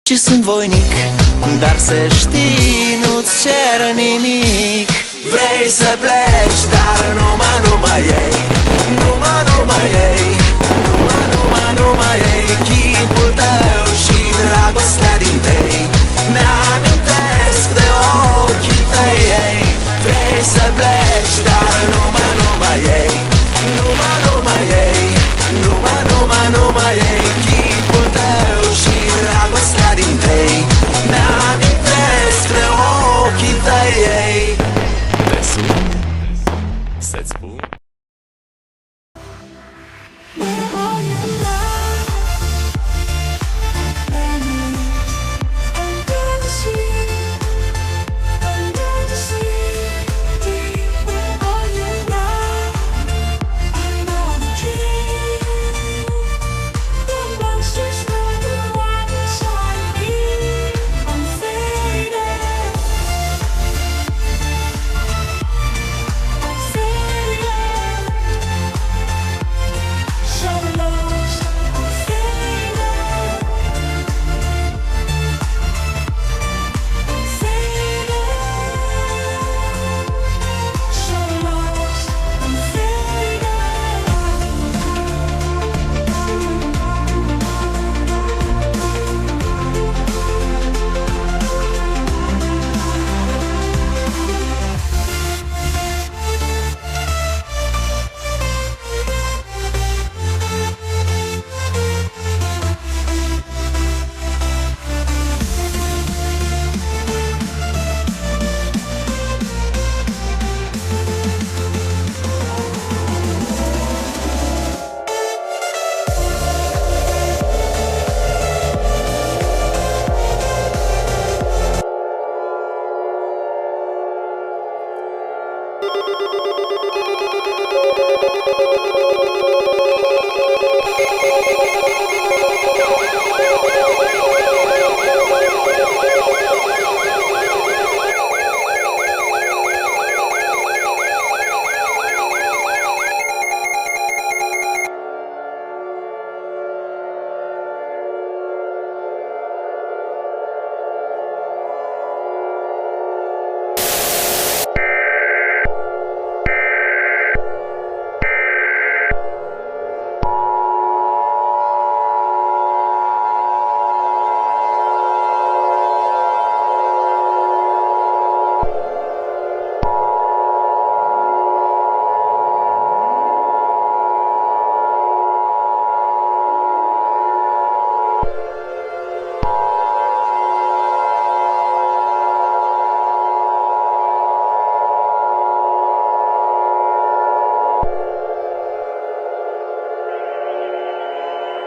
Și sunt voinic, dar să știi, nu-ți cer nimic. Vrei să pleci, dar numai ei, numai ei, numai ei. Chipul tău și dragostea din tei mi-amintesc de ochii tăi. Vrei să pleci, dar numai ei, numai ei, numai ei. Chipul tău și dragostea din tei mi-amintesc de ochii tăi. Te sun să-ți spun.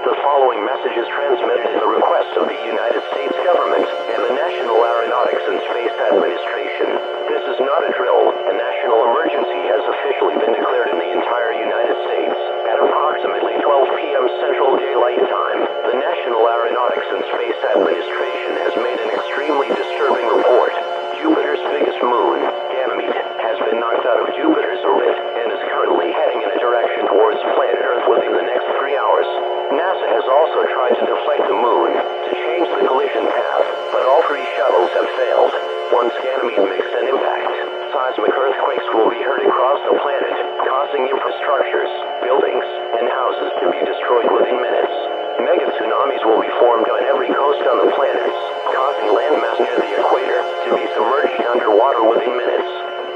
The following message is transmitted at the request of the United States government and the National Aeronautics and Space Administration. This is not a drill. A national emergency has officially been declared in the entire United States. At approximately 12 p.m. Central Daylight Time, the National Aeronautics and Space Administration has made an extremely disturbing report. Jupiter's biggest moon, Ganymede, has been knocked out of Jupiter's orbit and is currently heading in a direction towards planet Earth within the next 3 hours. NASA has also tried to deflect the moon to change the collision path, but all 3 shuttles have failed. Once Ganymede makes an impact, seismic earthquakes will be heard across the planet, causing infrastructures, buildings, and houses to be destroyed within minutes. Mega tsunamis will be formed on every coast on the planet, causing landmass near the equator to be submerged underwater within minutes.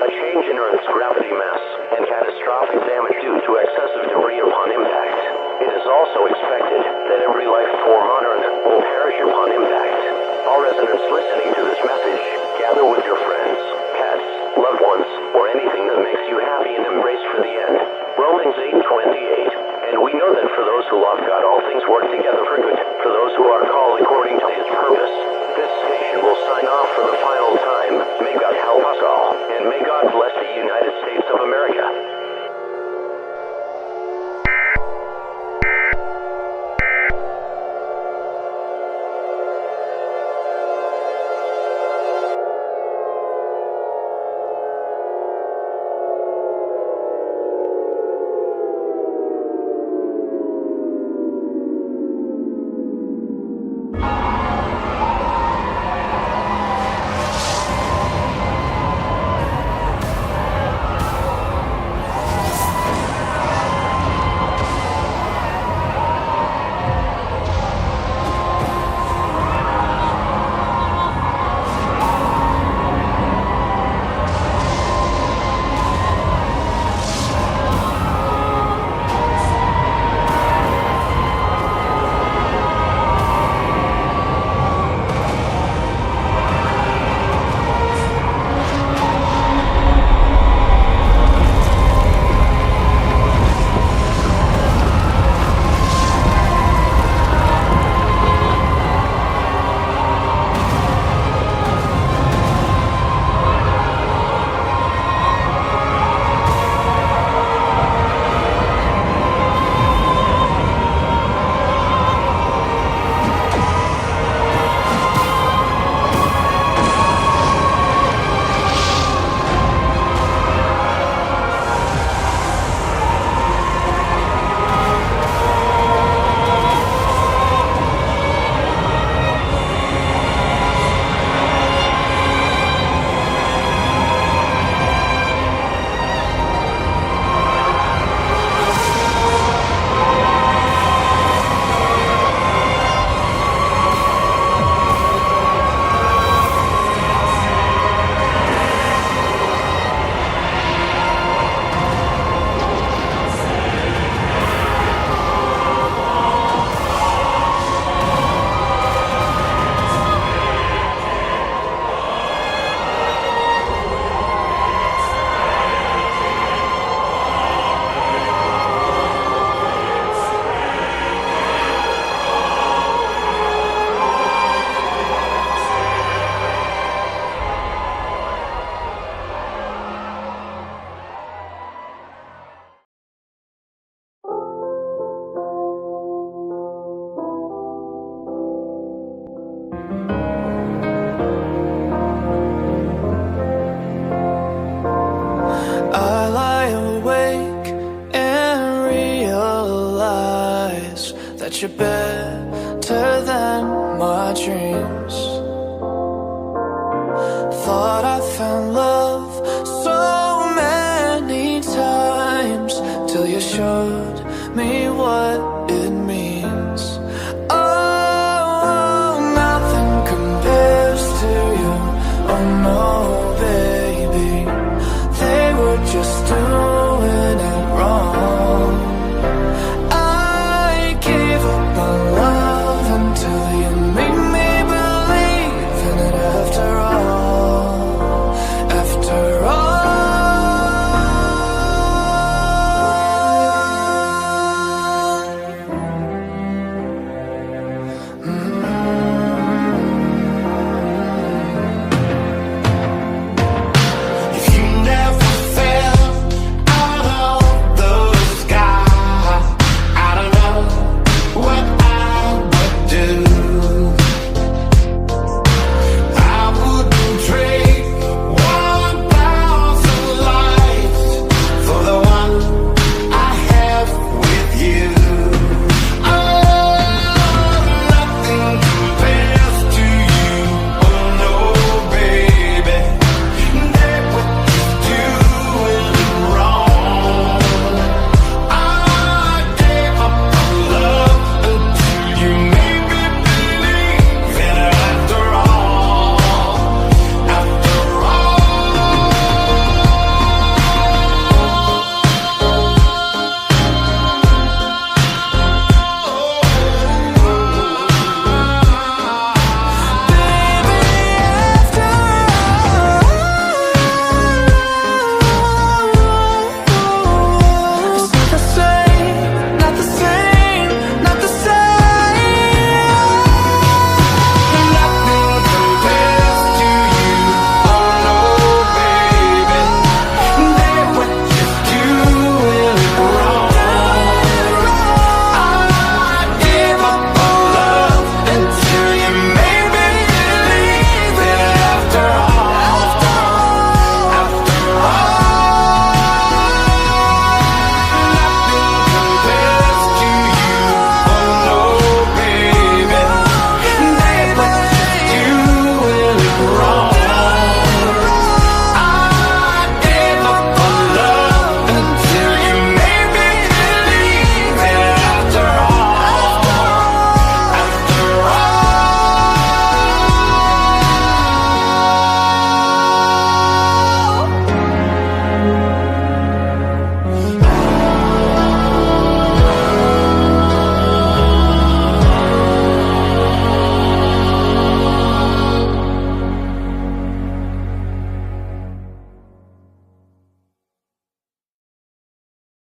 A change in Earth's gravity mass and catastrophic damage due to excessive debris upon impact. It is also expected that every life form on Earth will perish upon impact. All residents listening to this message, gather with your friends, pets, loved ones, or anything that makes you happy and embrace for the end. Romans 8:28. And we know that for those who love God, all things work together for good, for those who are called according to His purpose. This station will sign off for the final time. May God help us all, and may God bless the United States of America. that you're better than my dreams. Thought I found love so many times, till you showed me what it means. Oh, nothing compares to you. Oh no,